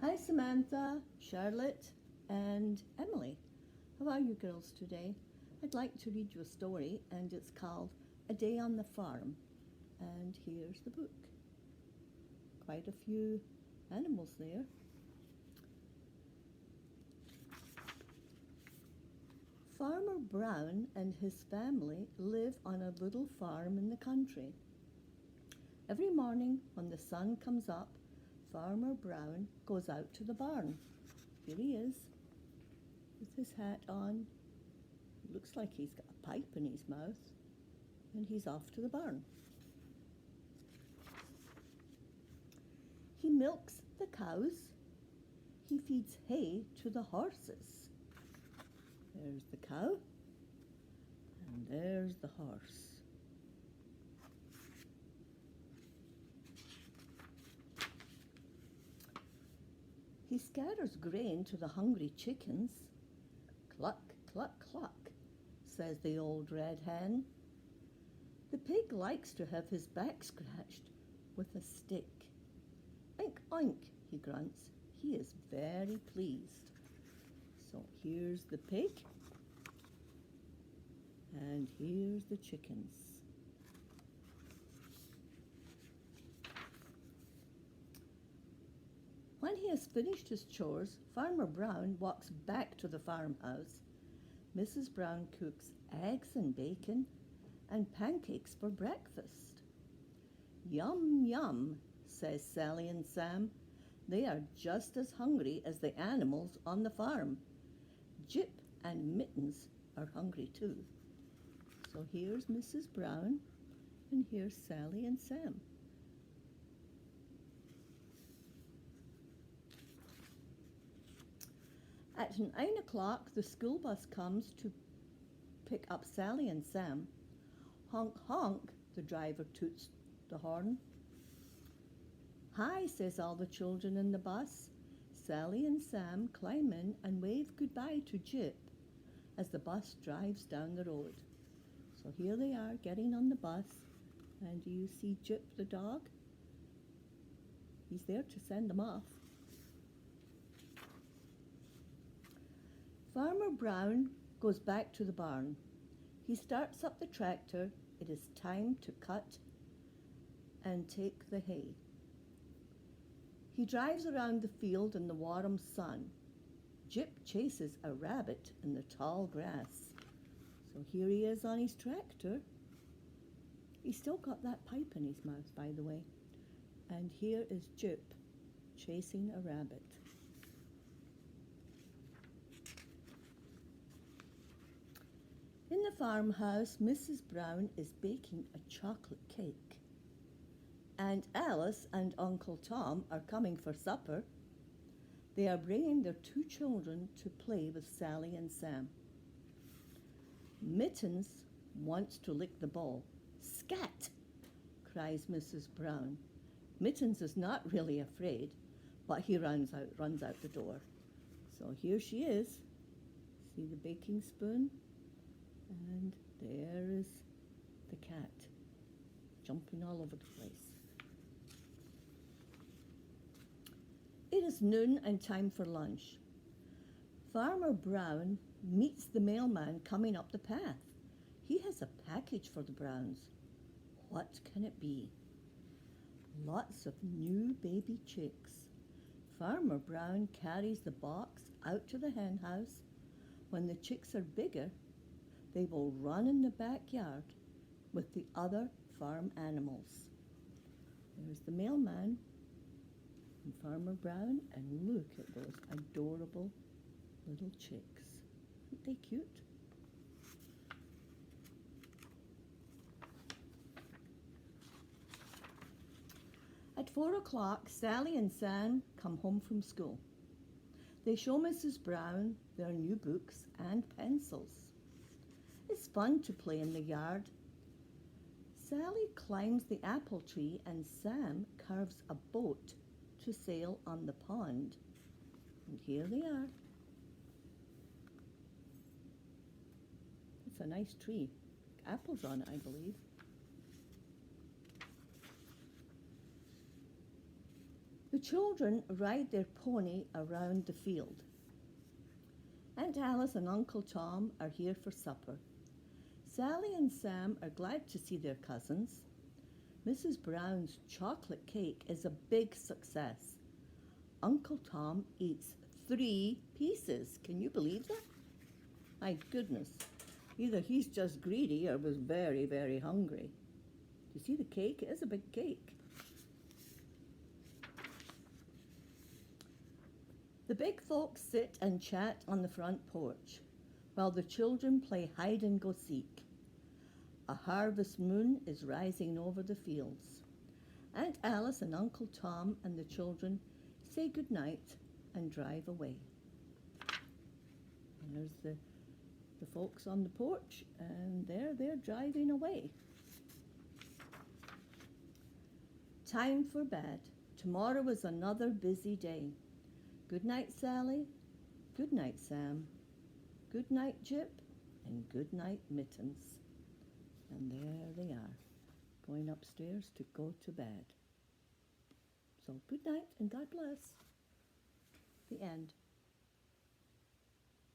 Hi, Samantha, Charlotte, and Emily. How are you girls today? I'd like to read you a story, and it's called A Day on the Farm. And here's the book. Quite a few animals there. Farmer Brown and his family live on a little farm in the country. Every morning when the sun comes up, Farmer Brown goes out to the barn. Here he is, with his hat on. Looks like he's got a pipe in his mouth, and he's off to the barn. He milks the cows. He feeds hay to the horses. There's the cow, and there's the horse. He scatters grain to the hungry chickens. Cluck, cluck, cluck, says the old red hen. The pig likes to have his back scratched with a stick. Oink, oink, he grunts. He is very pleased. So here's the pig, and here's the chickens. When he has finished his chores, Farmer Brown walks back to the farmhouse. Mrs. Brown cooks eggs and bacon and pancakes for breakfast. Yum, yum, says Sally and Sam. They are just as hungry as the animals on the farm. Jip and Mittens are hungry too. So here's Mrs. Brown, and here's Sally and Sam. At 9 o'clock, the school bus comes to pick up Sally and Sam. Honk, honk, the driver toots the horn. Hi, says all the children in the bus. Sally and Sam climb in and wave goodbye to Jip as the bus drives down the road. So here they are getting on the bus, and do you see Jip the dog? He's there to send them off. Farmer Brown goes back to the barn. He starts up the tractor. It is time to cut and take the hay. He drives around the field in the warm sun. Jip chases a rabbit in the tall grass. So here he is on his tractor. He's still got that pipe in his mouth, by the way. And here is Jip chasing a rabbit. In the farmhouse, Mrs. Brown is baking a chocolate cake. Aunt Alice and Uncle Tom are coming for supper. They are bringing their two children to play with Sally and Sam. Mittens wants to lick the ball. Scat, cries Mrs. Brown. Mittens is not really afraid, but he runs out the door. So here she is. See the baking spoon? And there is the cat, jumping all over the place. It is noon and time for lunch. Farmer Brown meets the mailman coming up the path. He has a package for the Browns. What can it be? Lots of new baby chicks. Farmer Brown carries the box out to the hen house. When the chicks are bigger, they will run in the backyard with the other farm animals. There's the mailman and Farmer Brown, and look at those adorable little chicks. Aren't they cute? At 4 o'clock, Sally and Sam come home from school. They show Mrs. Brown their new books and pencils. It's fun to play in the yard. Sally climbs the apple tree and Sam carves a boat to sail on the pond. And here they are. It's a nice tree. Apples on it, I believe. The children ride their pony around the field. Aunt Alice and Uncle Tom are here for supper. Sally and Sam are glad to see their cousins. Mrs. Brown's chocolate cake is a big success. Uncle Tom eats 3 pieces. Can you believe that? My goodness. Either he's just greedy or was very, very hungry. You see the cake? It is a big cake. The big folks sit and chat on the front porch while the children play hide and go seek. A harvest moon is rising over the fields. Aunt Alice and Uncle Tom and the children say good night and drive away. And there's the folks on the porch, and they're driving away. Time for bed. Tomorrow is another busy day. Good night, Sally. Good night, Sam. Good night, Jip. And good night, Mittens. And there they are, going upstairs to go to bed. So good night and God bless. The end.